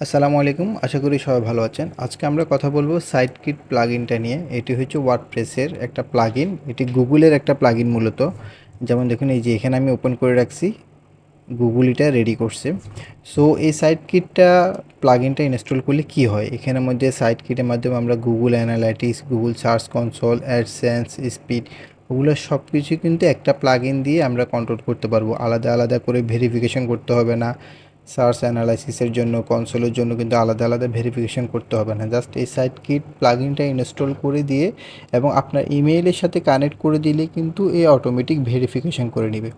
আসসালামু আলাইকুম। আশা করি সবাই ভালো আছেন। আজকে আমরা কথা বলবো সাইটকিট প্লাগইনটা নিয়ে। এটি হচ্ছে ওয়ার্ডপ্রেসের একটা প্লাগইন। এটি গুগলের একটা প্লাগইন মূলত। যেমন দেখুন এই যে এখানে আমি ওপেন করে রাখছি। গুগল এটা রেডি করছে। সো এই সাইটকিটটা প্লাগইনটা ইনস্টল করলে কি হয়? এখানের মধ্যে সাইটকিটের মাধ্যমে আমরা Google analytics, Google search console, AdSense, speed ওগুলো সব কিছু কিন্তু একটা প্লাগইন দিয়ে আমরা কন্ট্রোল করতে পারবো। আলাদা আলাদা করে ভেরিফিকেশন করতে হবে না। সার্চ অ্যানালাইসিসের জন্য কনসোলের জন্য কিন্তু আলাদা আলাদা ভেরিফিকেশন করতে হবে না। জাস্ট এই সাইটকিট প্লাগইনটা ইনস্টল করে দিয়ে এবং আপনার ইমেইলের সাথে কানেক্ট করে দিলে কিন্তু এই অটোমেটিক ভেরিফিকেশন করে নেবে।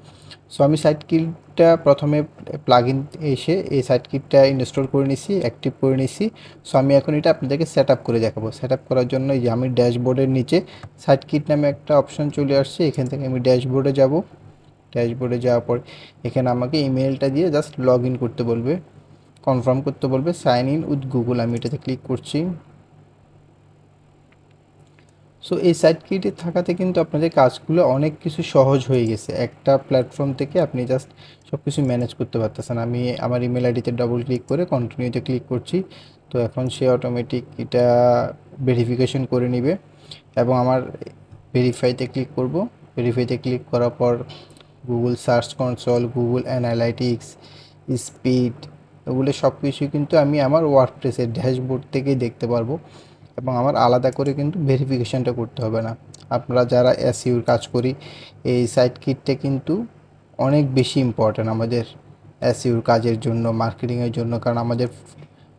সো আমি সাইটকিটটা প্রথমে প্লাগইন এসে এই সাইটকিটটা ইনস্টল করে নিছি, অ্যাক্টিভ করে নিছি। সো আমি এখন এটা আপনাদেরকে সেট আপ করে দেখাবো। সেট আপ করার জন্য এই যে আমি ড্যাশবোর্ডের নিচে সাইটকিট নামে একটা অপশন চলে আসছে। এখান থেকে আমি ড্যাশবোর্ডে যাব। ড্যাশবোর্ডে যাওয়ার পর এখানে আমাকে ইমেলটা দিয়ে জাস্ট লগ ইন করতে বলবে, কনফার্ম করতে বলবে, সাইন ইন উইথ গুগল। আমি এটাতে ক্লিক করছি। সো এই সাইটকিটে থাকাতে কিন্তু আপনাদের কাজগুলো অনেক কিছু সহজ হয়ে গেছে। একটা প্ল্যাটফর্ম থেকে আপনি জাস্ট সব কিছু ম্যানেজ করতে পারতেছেন। আমি আমার ইমেল আইডিতে ডাবল ক্লিক করে কন্টিনিউতে ক্লিক করছি। তো এখন সে অটোমেটিক এটা ভেরিফিকেশন করে নিবে এবং আমার ভেরিফাইতে ক্লিক করব। ভেরিফাইতে ক্লিক করার পর Google search console, Google analytics, speed এগুলো সব কিছুই কিন্তু আমি আমার ওয়ার্ডপ্রেসের ড্যাশবোর্ড থেকেই দেখতে পারবো এবং আমার আলাদা করে কিন্তু ভেরিফিকেশানটা করতে হবে না। আপনারা যারা এসইওর কাজ করি, এই সাইটকিটটা কিন্তু অনেক বেশি ইম্পর্ট্যান্ট আমাদের এসইওর কাজের জন্য, মার্কেটিংয়ের জন্য। কারণ আমাদের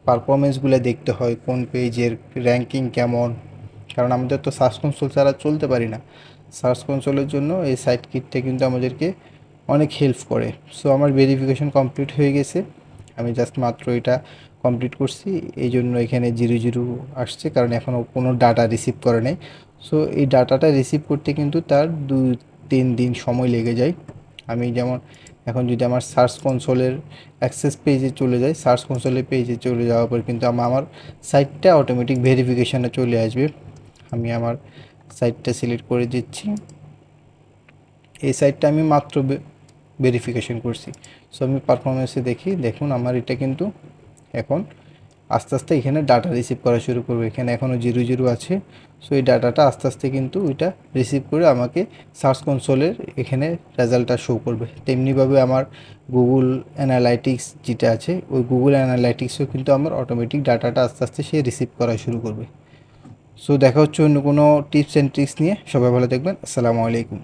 পারফরমেন্সগুলো দেখতে হয়, কোন পেজের র্যাঙ্কিং কেমন। কারণ আমাদের তো সার্চ কনসোল ছাড়া চলতে পারি না। সার্চ কনসোলের জন্য এই সাইটকিটটা কিন্তু আমাদেরকে অনেক হেল্প করে। সো আমার ভেরিফিকেশন কমপ্লিট হয়ে গেছে। আমি জাস্ট মাত্র এটা কমপ্লিট করছি, এই জন্য এখানে 0 0 আসছে, কারণ এখনও কোনো ডাটা রিসিভ করে নেই। সো এই ডাটাটা রিসিভ করতে কিন্তু তার 2-3 দিন সময় লেগে যায়। আমি যেমন এখন যদি আমার সার্চ কনসোলের অ্যাক্সেস পেজে চলে যাই, সার্চ কনসোলের পেজে চলে যাওয়ার পর কিন্তু আমার সাইটটা অটোমেটিক ভেরিফিকেশানে চলে আসবে। আমি আমার সাইটটা সিলেক্ট করে দিচ্ছি। এই সাইটটা আমি মাত্র ভেরিফিকেশন করছি। সো আমি পারফরমেন্সে দেখি, দেখুন আমার এটা কিন্তু এখন আস্তে আস্তে এখানে ডাটা রিসিভ করা শুরু করবে। এখানে এখনও 0 0 আছে। সো এই ডাটাটা আস্তে আস্তে কিন্তু ওইটা রিসিভ করে আমাকে সার্চ কনসোলের এখানে রেজাল্টটা শো করবে। তেমনিভাবে আমার গুগল অ্যানালাইটিক্স যেটা আছে, ওই গুগল অ্যানালাইটিক্সও কিন্তু আমার অটোমেটিক ডাটাটা আস্তে আস্তে সে রিসিভ করা শুরু করবে। সো দেখা হচ্ছে অন্য কোনো টিপস অ্যান্ড ট্রিক্স নিয়ে। সবাই ভালো থাকবেন। আসসালামু আলাইকুম।